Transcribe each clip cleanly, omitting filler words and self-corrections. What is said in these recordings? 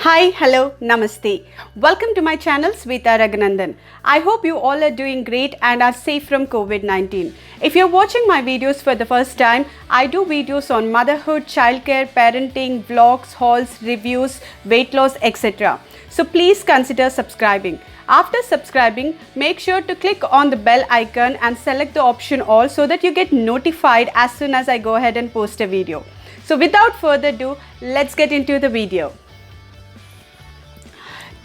Hi, hello, namaste. Welcome to my channel Sweta Raghunandan. I hope you all are doing great and are safe from COVID-19. If you're watching my videos for the first time, I do videos on motherhood, childcare, parenting, vlogs, hauls, reviews, weight loss, etc. So please consider subscribing. After subscribing, make sure to click on the bell icon and select the option all so that you get notified as soon as I go ahead and post a video. So without further ado, let's get into the video.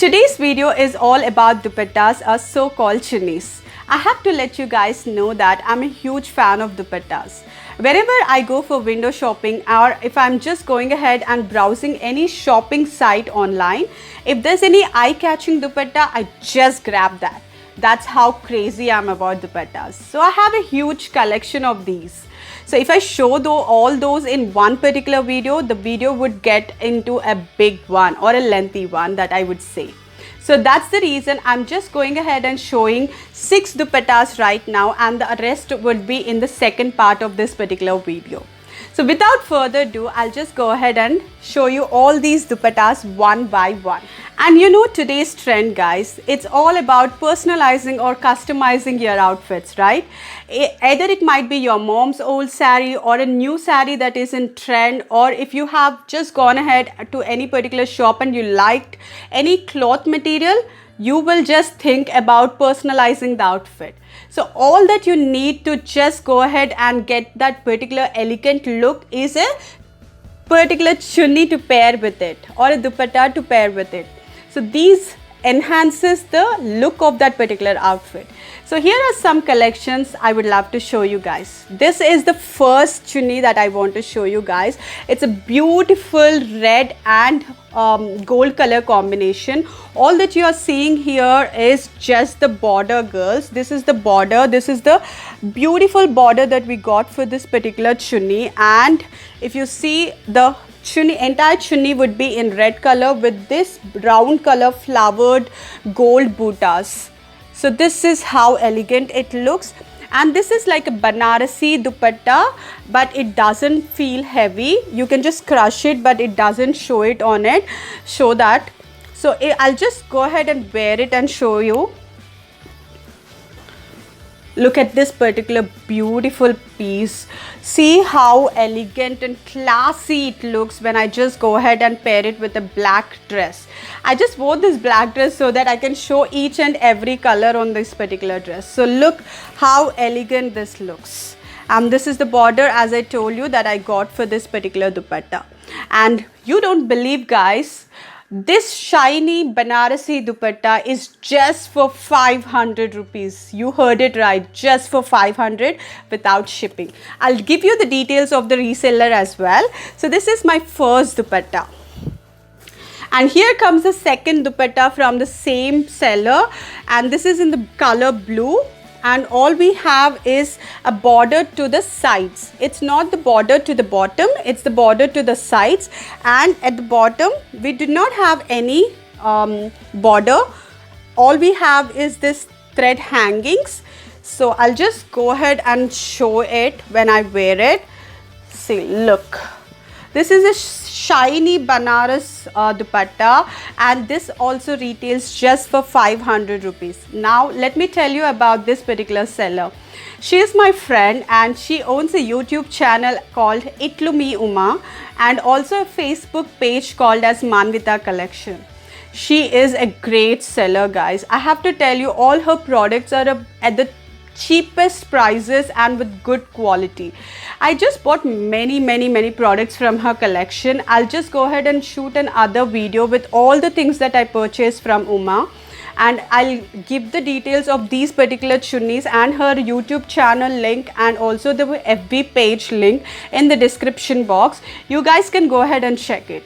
Today's video is all about dupattas or so-called chunnis. I have to let you guys know that I'm a huge fan of dupattas. Wherever I go for window shopping or if I'm just going ahead and browsing any shopping site online, if there's any eye-catching dupatta, I just grab that. That's how crazy I'm about dupattas. So I have a huge collection of these. So if I show all those in one particular video, the video would get into a big one or a lengthy one that I would say. So that's the reason I'm just going ahead and showing 6 dupattas right now, and the rest would be in the second part of this particular video. So without further ado, I'll just go ahead and show you all these dupattas one by one. And you know today's trend, guys, it's all about personalizing or customizing your outfits, right? Either it might be your mom's old saree or a new saree that is in trend, or if you have just gone ahead to any particular shop and you liked any cloth material, you will just think about personalizing the outfit. So all that you need to just go ahead and get that particular elegant look is a particular chunni to pair with it or a dupatta to pair with it. So these enhances the look of that particular outfit. So here are some collections I would love to show you guys. This is the first chunni that I want to show you guys. It's a beautiful red and gold color combination. All that you are seeing here is just the border, girls. This is the border. This is the beautiful border that we got for this particular chunni. And if you see, the entire chunni would be in red color with this brown color flowered gold buttas. So this is how elegant it looks. And this is like a Banarasi dupatta, but it doesn't feel heavy. You can just crush it, but it doesn't show it on it. Show that. So I'll just go ahead and wear it and show you. Look at this particular beautiful piece. See how elegant and classy it looks when I just go ahead and pair it with a black dress. I just wore this black dress so that I can show each and every color on this particular dress. So look how elegant this looks. This is the border, as I told you, that I got for this particular dupatta. And you don't believe, guys, this shiny Banarasi dupatta is just for 500 rupees. You heard it right, just for 500 without shipping. I'll give you the details of the reseller as well. So this is my first dupatta. And here comes the second dupatta from the same seller, and this is in the color blue. And all we have is a border to the sides. It's not the border to the bottom, it's the border to the sides. And at the bottom we do not have any border. All we have is this thread hangings. So I'll just go ahead and show it when I wear it. See, look, this is a shiny Banaras dupatta, and this also retails just for 500 rupees. Now let me tell you about this particular seller. She is my friend and she owns a YouTube channel called Itlumi Uma and also a Facebook page called as Manvita Collection. She is a great seller, guys. I have to tell you, all her products are at the cheapest prices and with good quality. I just bought many products from her collection. I'll just go ahead and shoot another video with all the things that I purchased from Uma, and I'll give the details of these particular chunnis and her YouTube channel link and also the FB page link in the description box. You guys can go ahead and check it.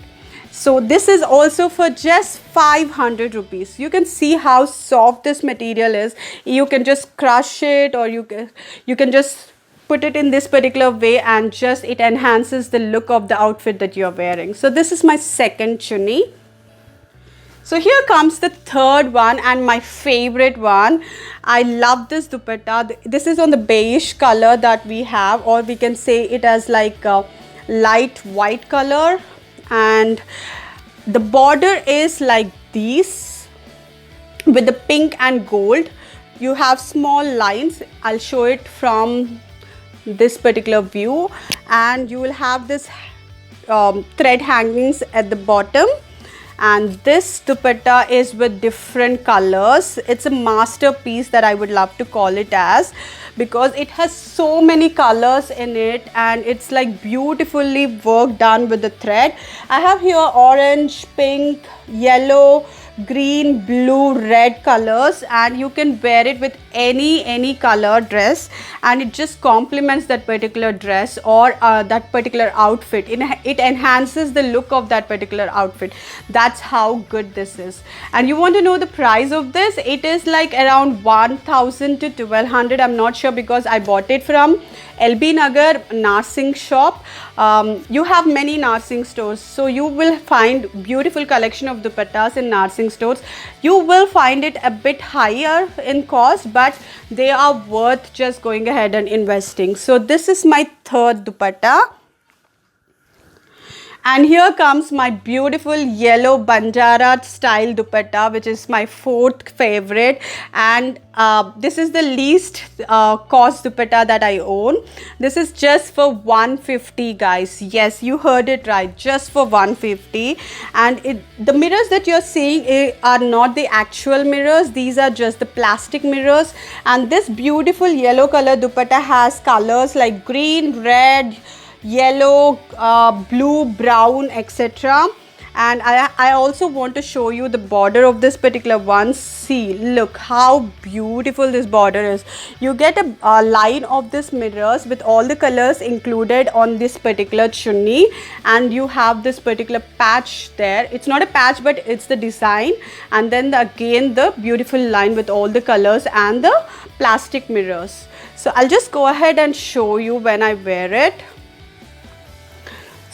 So this is also for just 500 rupees. You can see how soft this material is. You can just crush it, or you can just put it in this particular way, and just it enhances the look of the outfit that you're wearing. So this is my second chunni. So here comes the third one and my favorite one. I love this dupatta. This is on the beige color that we have, or we can say it as like a light white color. And the border is like this with the pink and gold. You have small lines. I'll show it from this particular view, and you will have this thread hangings at the bottom. And this dupatta is with different colors. It's a masterpiece that I would love to call it as, because it has so many colors in it and it's like beautifully work done with the thread. I have here orange, pink, yellow, green, blue, red colors, and you can wear it with any color dress, and it just complements that particular dress or that particular outfit. It enhances the look of that particular outfit. That's how good this is. And you want to know the price of this? It is like around 1000 to 1200. I'm not sure because I bought it from LB Nagar Narsing shop. You have many Narsing stores, so you will find beautiful collection of dupattas in Narsing stores. You will find it a bit higher in cost, but they are worth just going ahead and investing. So this is my third dupatta. And here comes my beautiful yellow Banjara style dupatta, which is my fourth favorite. And this is the least cost dupatta that I own. This is just for 150, guys. Yes, you heard it right, just for 150. And the mirrors that you're seeing are not the actual mirrors. These are just the plastic mirrors. And this beautiful yellow color dupatta has colors like green, red, yellow, blue, brown, etc. And I also want to show you the border of this particular one. See, look how beautiful this border is. You get a line of this mirrors with all the colors included on this particular chunni, and you have this particular patch there. It's not a patch, but it's the design, and then again the beautiful line with all the colors and the plastic mirrors. So I'll just go ahead and show you when I wear it.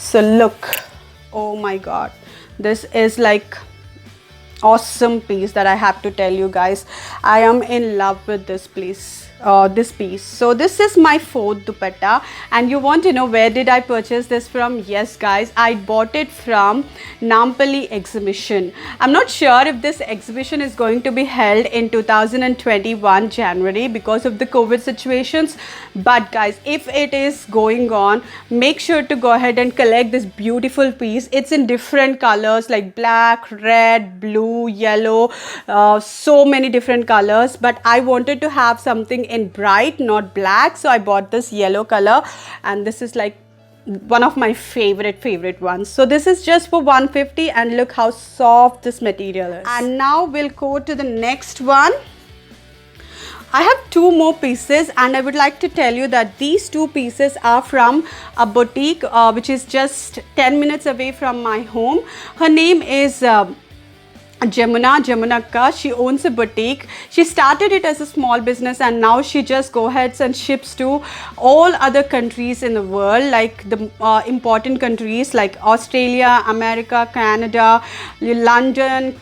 So look, oh my god, this is like awesome piece that I have to tell you guys. I am in love with this piece. So this is my fourth dupatta, and you want to know where did I purchase this from? Yes guys, I bought it from Nampally exhibition. I'm not sure if this exhibition is going to be held in 2021 January because of the COVID situations, but guys, if it is going on, make sure to go ahead and collect this beautiful piece. It's in different colors like black, red, blue, yellow, so many different colors, but I wanted to have something in bright, not black, so I bought this yellow color, and this is like one of my favorite ones. So this is just for 150, and look how soft this material is. And now we'll go to the next one. I have two more pieces, and I would like to tell you that these two pieces are from a boutique which is just 10 minutes away from my home. Her name is Jamunakka. She owns a boutique. She started it as a small business, and now she just goes ahead and ships to all other countries in the world, like the important countries like Australia, America, Canada, London,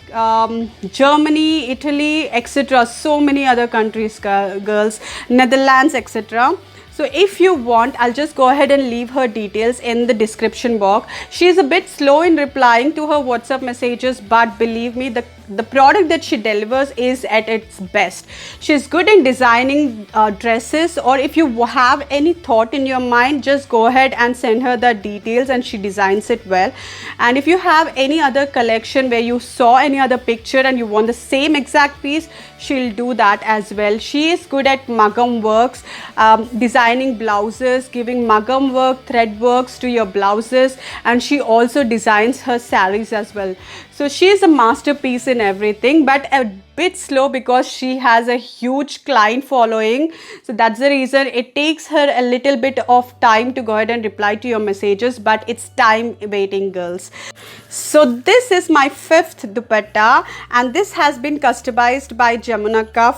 Germany, Italy, etc. So many other countries, girls, Netherlands, etc. So if you want, I'll just go ahead and leave her details in the description box. She's a bit slow in replying to her WhatsApp messages, but believe me, the product that she delivers is at its best. She's good in designing dresses, or if you have any thought in your mind, just go ahead and send her the details and she designs it well. And if you have any other collection where you saw any other picture and you want the same exact piece, she'll do that as well. She is good at Magam works, designing blouses, giving Magam work, thread works to your blouses, and she also designs her sarees as well. So she is a masterpiece in everything, but a bit slow because she has a huge client following. So that's the reason it takes her a little bit of time to go ahead and reply to your messages, but it's time waiting, girls. So this is my fifth dupatta, and this has been customized by Jamunakka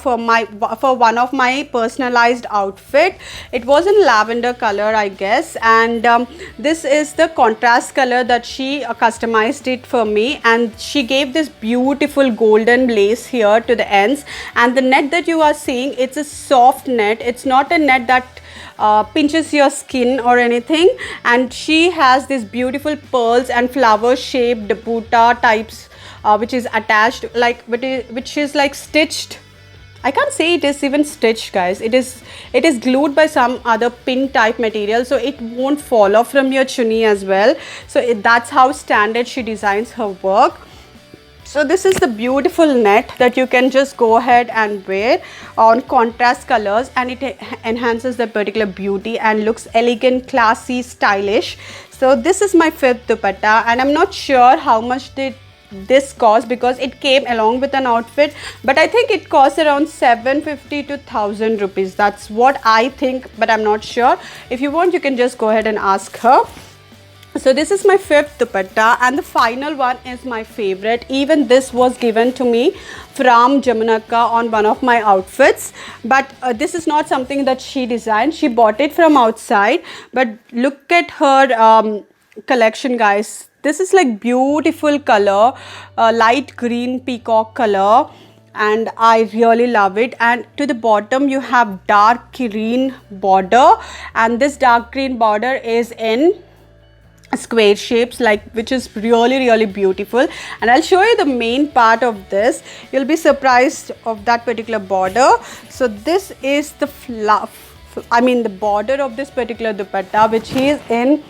for one of my personalized outfit. It was in lavender color, I guess, and this is the contrast color that she customized it for me, and she gave this beautiful golden lace here to the ends. And the net that you are seeing, it's a soft net. It's not a net that pinches your skin or anything. And she has these beautiful pearls and flower shaped butta types, which is attached, like which is like stitched. I can't say it is even stitched, guys. It is glued by some other pin type material, so it won't fall off from your chunni as well. So that's how standard she designs her work. So this is the beautiful net that you can just go ahead and wear on contrast colors, and it enhances the particular beauty and looks elegant, classy, stylish. So this is my 5th dupatta, and I'm not sure how much did this cost because it came along with an outfit, but I think it costs around 750 to 1000 rupees. That's what I think, but I'm not sure. If you want, you can just go ahead and ask her. So this is my 5th dupatta, and the final one is my favorite. Even this was given to me from Jamunaka on one of my outfits, but this is not something that she designed. She bought it from outside, but look at her collection, guys. This is like beautiful color, light green peacock color, and I really love it. And to the bottom you have dark green border, and this dark green border is in square shapes, like, which is really beautiful. And I'll show you the main part of this. You'll be surprised of that particular border. So this is the the border of this particular dupatta, which is in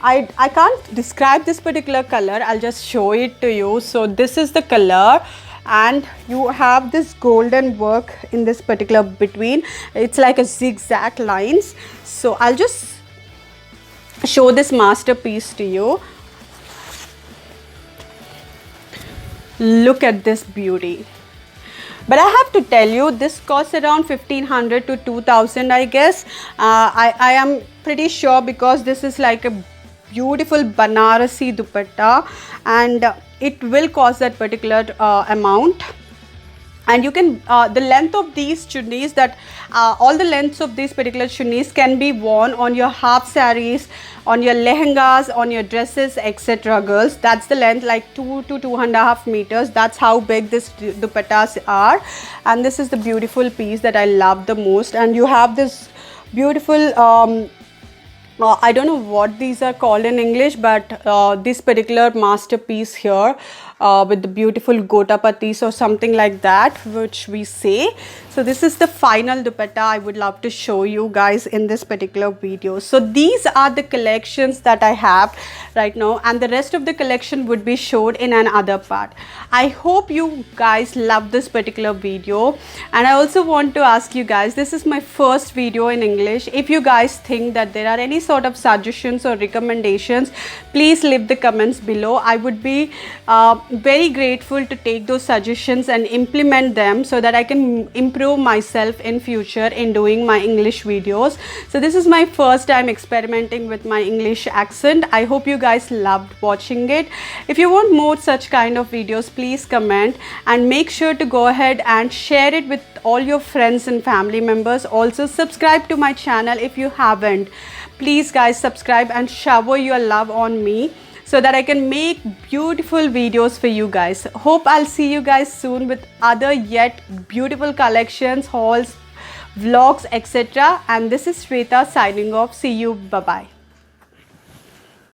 I can't describe this particular color. I'll just show it to you. So this is the color, and you have this golden work in this particular between. It's like a zigzag lines. So I'll just show this masterpiece to you. Look at this beauty. But I have to tell you, this costs around 1500 to 2000, I guess. I am pretty sure, because this is like a beautiful Banarasi dupatta, and it will cost that particular amount. And you can the length of these chunnis, that all the lengths of these particular chunnis can be worn on your half saris, on your lehengas, on your dresses, etc. girls. That's the length, like 2 to 2.5 meters. That's how big this dupattas are. And this is the beautiful piece that I love the most. And you have this beautiful I don't know what these are called in English, but this particular masterpiece here with the beautiful gotapatis or something like that, which we say. So this is the final dupatta I would love to show you guys in this particular video. So these are the collections that I have right now, and the rest of the collection would be showed in another part. I hope you guys love this particular video, and I also want to ask you guys, this is my first video in English. If you guys think that there are any sort of suggestions or recommendations, please leave the comments below. I would be very grateful to take those suggestions and implement them, so that I can improve myself in future in doing my English videos. So this is my first time experimenting with my English accent. I hope you guys loved watching it. If you want more such kind of videos, please comment, and make sure to go ahead and share it with all your friends and family members. Also subscribe to my channel if you haven't. Please guys, subscribe and shower your love on me, so that I can make beautiful videos for you guys. Hope I'll see you guys soon with other yet beautiful collections, hauls, vlogs, etc. And this is Shweta signing off. See you. Bye-bye.